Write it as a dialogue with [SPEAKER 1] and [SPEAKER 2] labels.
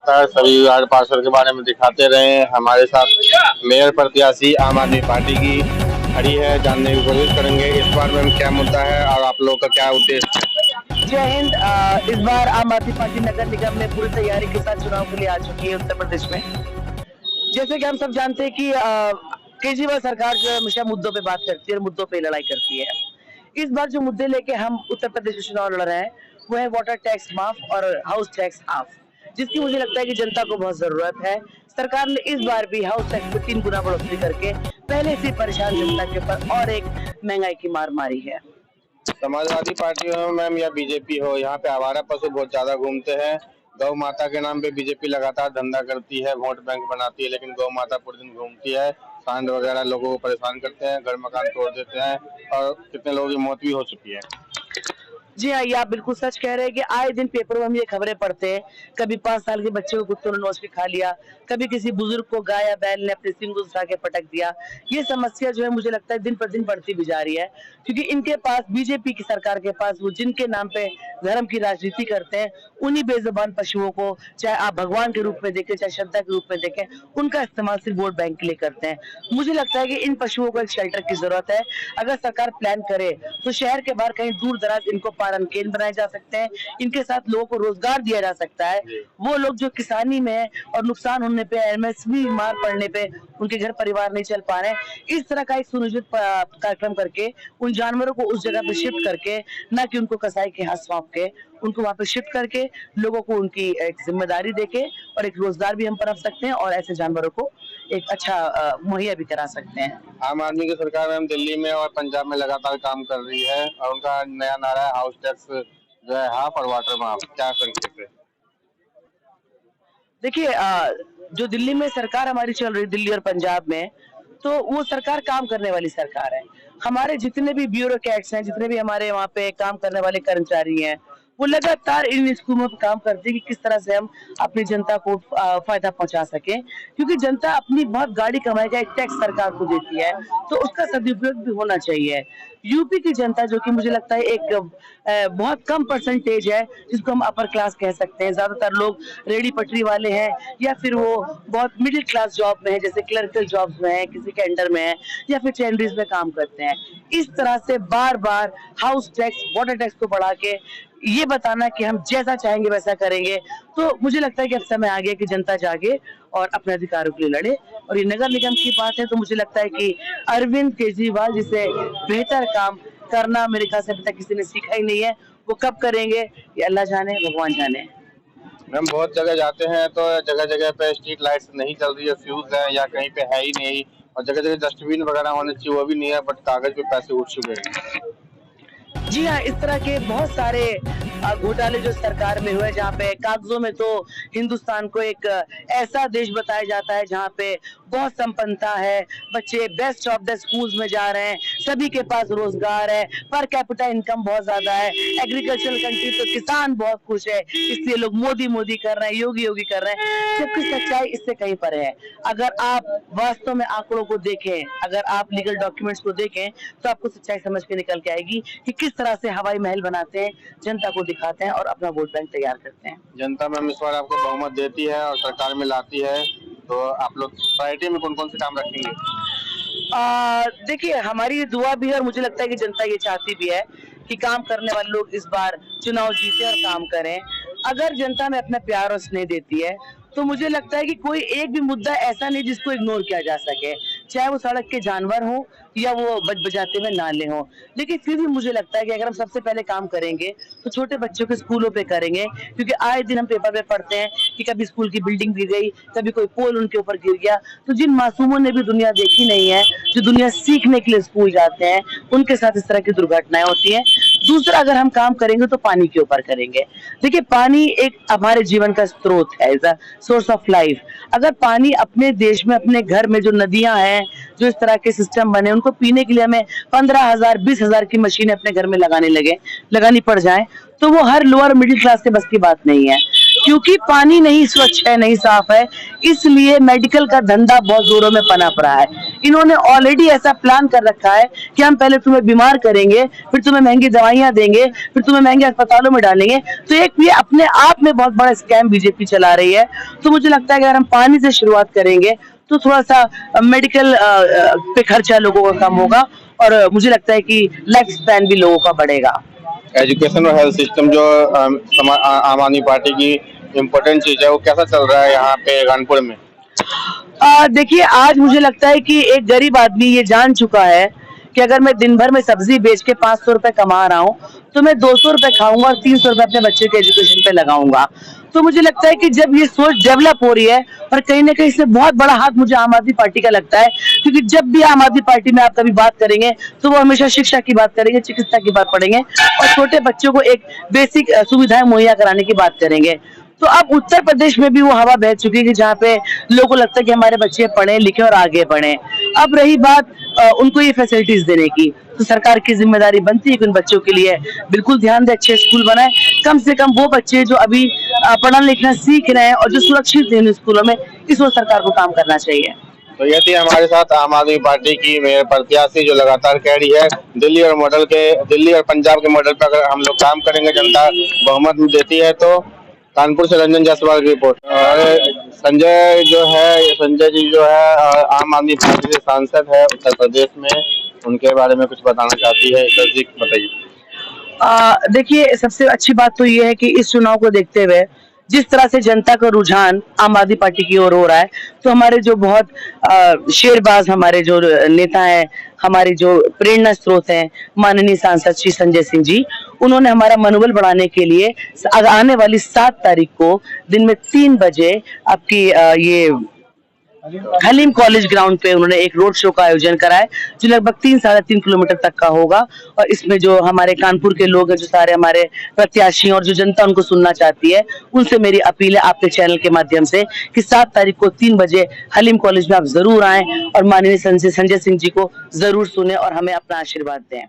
[SPEAKER 1] सभी वार्ड पार्षद के बारे में दिखाते रहे। हमारे साथ मेयर प्रत्याशी आम आदमी पार्टी की खड़ी है, जानने की कोशिश करेंगे इस बार में क्या मुद्दा है और आप लोग का क्या उद्देश्य है।
[SPEAKER 2] जय हिंद। इस बार आम आदमी पार्टी नगर निगम में पूरी तैयारी के साथ चुनाव के लिए आ चुकी है उत्तर प्रदेश में। जैसे कि हम सब जानते हैं कि केजरीवाल सरकार जो है हमेशा मुद्दों पे बात करती है और मुद्दों पे लड़ाई करती है। इस बार जो मुद्दे लेके हम उत्तर प्रदेश में चुनाव लड़ रहे हैं वो है वाटर टैक्स माफ और हाउस टैक्स हाफ, जिसकी मुझे लगता है कि जनता को बहुत जरूरत है। सरकार ने इस बार भी हाउस टैक्स में 3 गुना बढ़ोतरी करके पहले से परेशान जनता के ऊपर और एक महंगाई की मार मारी है।
[SPEAKER 1] समाजवादी पार्टी हो मैम या बीजेपी हो, यहाँ पे आवारा पशु बहुत ज्यादा घूमते हैं। गौ माता के नाम पे बीजेपी लगातार धंधा करती है, वोट बैंक बनाती है, लेकिन गौ माता पूरे दिन घूमती है, सांड वगैरह लोगों को परेशान करते हैं, घर मकान तोड़ देते हैं और कितने लोगों की मौत भी हो चुकी है।
[SPEAKER 2] जी हाँ, ये आप बिल्कुल सच कह रहे हैं कि आए दिन पेपर में हम ये खबरें पढ़ते हैं। कभी 5 साल के बच्चे को कुत्तों ने नोच के खा लिया, कभी किसी बुजुर्ग को गाय या बैल ने अपने सींग उठा के पटक दिया। ये समस्या जो है मुझे लगता है दिन पर दिन बढ़ती भी जा रही है, क्योंकि इनके पास बीजेपी की सरकार के पास वो जिनके नाम पे धर्म की राजनीति करते हैं, उन्हीं बेजुबान पशुओं को चाहे आप भगवान के रूप में देखें चाहे श्रद्धा के रूप में देखें, उनका इस्तेमाल सिर्फ वोट बैंक के लिए करते हैं। मुझे लगता है कि इन पशुओं को एक शेल्टर की जरूरत है। अगर सरकार प्लान करे तो शहर के बाहर कहीं दूर दराज इनको पालन केंद्र बनाए जा सकते हैं, इनके साथ लोगों को रोजगार दिया जा सकता है। वो लोग जो किसानी में और नुकसान होने पे, एमएसपी मार पड़ने पे उनके घर परिवार नहीं चल पा रहे हैं, इस तरह का एक सुनिश्चित कार्यक्रम करके उन जानवरों को उस जगह पे शिफ्ट करके, ना कि उनको कसाई के हाथ सौंप के, उनको वहां पे शिफ्ट करके लोगों को उनकी एक जिम्मेदारी देके और एक रोजगार भी हम पनप सकते हैं और ऐसे जानवरों को एक अच्छा मुहैया भी करा सकते हैं।
[SPEAKER 1] आम आदमी की सरकार मैम दिल्ली में और पंजाब में लगातार काम कर रही है और उनका नया नारा है हाउस टैक्स जो है हाफ और वाटर माफ। क्या संकेत है?
[SPEAKER 2] देखिए, जो दिल्ली में सरकार हमारी चल रही, दिल्ली और पंजाब में, तो वो सरकार काम करने वाली सरकार है। हमारे जितने भी ब्यूरोक्रेट्स हैं, जितने भी हमारे वहाँ पे काम करने वाले कर्मचारी हैं, वो लगातार इन स्कूलों पर काम करते हैं कि किस तरह से हम अपनी जनता को फायदा पहुंचा सकें, क्योंकि जनता अपनी बहुत गाड़ी कमाई का एक टैक्स सरकार को देती है, तो उसका सदुपयोग भी होना चाहिए। यूपी की जनता जो कि मुझे लगता है एक बहुत कम परसेंटेज है, जिसको हम अपर क्लास कह सकते हैं, ज्यादातर लोग रेडी पटरी वाले हैं या फिर वो बहुत मिडिल क्लास जॉब में है, जैसे क्लर्कल जॉब्स में है, किसी के अंडर में है या फिर टेंडरीज में काम करते हैं। इस तरह से बार बार हाउस टैक्स, वाटर टैक्स को बढ़ा के ये बताना कि हम जैसा चाहेंगे वैसा करेंगे, तो मुझे लगता है कि अब समय आ गया कि जनता जागे और अपने अधिकारों के लिए लड़े। और ये नगर निगम की बात है तो मुझे लगता है कि अरविंद केजरीवाल जिसे बेहतर काम करना मेरे ख्याल से अभी तक किसी ने सीखा ही नहीं है, वो कब करेंगे ये अल्लाह जाने, भगवान जाने।
[SPEAKER 1] हम बहुत जगह जाते हैं तो जगह जगह पे स्ट्रीट लाइट्स नहीं चल रही है, फ्यूज है या कहीं पे है ही नहीं, और जगह जगह डस्टबिन वगैरह होने चाहिए वो भी नहीं है, बट कागज पे पैसे उठ चुके हैं।
[SPEAKER 2] जी हाँ, इस तरह के बहुत सारे घोटाले जो सरकार में हुए, जहाँ पे कागजों में तो हिंदुस्तान को एक ऐसा देश बताया जाता है जहाँ पे बहुत संपन्नता है, बच्चे बेस्ट ऑफ द स्कूल्स में जा रहे हैं, सभी के पास रोजगार है, पर कैपिटा इनकम बहुत ज्यादा है, एग्रीकल्चरल कंट्री तो किसान बहुत खुश है, इसलिए लोग मोदी मोदी कर रहे हैं, योगी योगी कर रहे हैं, जबकि सच्चाई इससे कहीं पर है। अगर आप वास्तव में आंकड़ों को देखें, अगर आप लीगल डॉक्यूमेंट्स को देखें, तो आपको सच्चाई समझ के निकल के आएगी कि किस तरह से हवाई महल बनाते हैं, जनता को दिखाते हैं और अपना वोट बैंक तैयार करते हैं।
[SPEAKER 1] जनता मैम इस बार आपको बहुमत देती है और सरकार में लाती है, तो आप लोग सोसाइटी में कौन कौन से काम रखेंगे?
[SPEAKER 2] देखिए, हमारी दुआ भी है और मुझे लगता है कि जनता ये चाहती भी है कि काम करने वाले लोग इस बार चुनाव जीते और काम करें। अगर जनता में अपना प्यार और स्नेह देती है तो मुझे लगता है कि कोई एक भी मुद्दा ऐसा नहीं जिसको इग्नोर किया जा सके, चाहे वो सड़क के जानवर हो या वो बजाते हुए नाले हों। लेकिन फिर भी मुझे लगता है कि अगर हम सबसे पहले काम करेंगे तो छोटे बच्चों के स्कूलों पे करेंगे, क्योंकि आए दिन हम पेपर में पढ़ते हैं कि कभी स्कूल की बिल्डिंग गिर गई, कभी कोई पोल उनके ऊपर गिर गया। तो जिन मासूमों ने भी दुनिया देखी नहीं है, जो दुनिया सीखने के लिए स्कूल जाते हैं, उनके साथ इस तरह की दुर्घटनाएं होती हैं। दूसरा, अगर हम काम करेंगे तो पानी के ऊपर करेंगे। देखिए, पानी एक हमारे जीवन का स्रोत है, as a source of life. अगर पानी अपने देश में, अपने घर में जो नदियां हैं, जो इस तरह के सिस्टम बने, उनको पीने के लिए हमें 15,000 20,000 की मशीनें अपने घर में लगानी पड़ जाए, तो वो हर लोअर मिडिल क्लास के बस की बात नहीं है। क्योंकि पानी नहीं स्वच्छ है, नहीं साफ है, इसलिए मेडिकल का धंधा बहुत जोरों में पनप रहा है। इन्होंने ऑलरेडी ऐसा प्लान कर रखा है कि हम पहले तुम्हें बीमार करेंगे, फिर तुम्हें महंगी दवाइयां देंगे, फिर तुम्हें महंगे अस्पतालों में डालेंगे। तो एक ये अपने आप में बहुत बड़ा स्कैम बीजेपी चला रही है। तो मुझे लगता है कि अगर हम पानी से शुरुआत करेंगे तो थोड़ा सा मेडिकल पे खर्चा लोगों का कम होगा और मुझे लगता है कि लाइफ स्पैन भी लोगों का बढ़ेगा।
[SPEAKER 1] एजुकेशन और हेल्थ सिस्टम जो आम आदमी पार्टी की इम्पोर्टेंट चीज है, वो कैसा चल रहा है यहाँ पे कानपुर में?
[SPEAKER 2] देखिए, आज मुझे लगता है कि एक गरीब आदमी ये जान चुका है कि अगर मैं दिन भर में सब्जी बेच के 500 रुपए कमा रहा हूँ तो मैं 200 रुपए खाऊंगा और 300 रुपए अपने बच्चे के एजुकेशन पे लगाऊंगा। तो मुझे लगता है कि जब ये सोच डेवलप हो रही है, और कहीं ना कहीं इसमें बहुत बड़ा हाथ मुझे आम आदमी पार्टी का लगता है, क्योंकि जब भी आम आदमी पार्टी में आप कभी बात करेंगे तो वो हमेशा शिक्षा की बात करेंगे, चिकित्सा की बात पढ़ेंगे और छोटे बच्चों को एक बेसिक सुविधाएं मुहैया कराने की बात करेंगे। तो अब उत्तर प्रदेश में भी वो हवा बह चुकी है कि जहाँ पे लोगों को लगता है कि हमारे बच्चे पढ़े लिखे और आगे बढ़े। अब रही बात उनको ये फैसिलिटीज देने की, तो सरकार की जिम्मेदारी बनती है कि उन बच्चों के लिए बिल्कुल ध्यान दे, अच्छे स्कूल बनाए। कम से कम वो बच्चे जो अभी पढ़ना लिखना सीख रहे हैं और जो सुरक्षित हैं स्कूलों में, इस ओर सरकार को काम करना चाहिए।
[SPEAKER 1] तो ये थी हमारे साथ आम आदमी पार्टी की मेयर प्रत्याशी जो लगातार कह रही है दिल्ली और पंजाब के मॉडल पर अगर हम लोग काम करेंगे, जनता बहुमत देती है। तो कानपुर से रंजन जायसवाल की रिपोर्ट। संजय जी जो है आम आदमी पार्टी से सांसद है उत्तर प्रदेश में, उनके बारे में कुछ बताना चाहती है? सर जी बताइए।
[SPEAKER 2] देखिए, सबसे अच्छी बात तो ये है कि इस चुनाव को देखते हुए जिस तरह से जनता का रुझान आम आदमी पार्टी की ओर हो रहा है, तो हमारे जो बहुत शेरबाज हमारे जो नेता हैं, हमारे जो प्रेरणा स्रोत हैं, माननीय सांसद श्री संजय सिंह जी, उन्होंने हमारा मनोबल बढ़ाने के लिए आने वाली 7 तारीख को दिन में 3 बजे आपकी ये हलीम कॉलेज ग्राउंड पे उन्होंने एक रोड शो का आयोजन करा है, जो लगभग 3-3.5 किलोमीटर तक का होगा। और इसमें जो हमारे कानपुर के लोग हैं, जो सारे हमारे प्रत्याशी और जो जनता उनको सुनना चाहती है, उनसे मेरी अपील है आपके चैनल के माध्यम से कि 7 तारीख को 3 बजे हलीम कॉलेज में आप जरूर आएं और माननीय संजय सिंह जी को जरूर सुने और हमें अपना आशीर्वाद दें।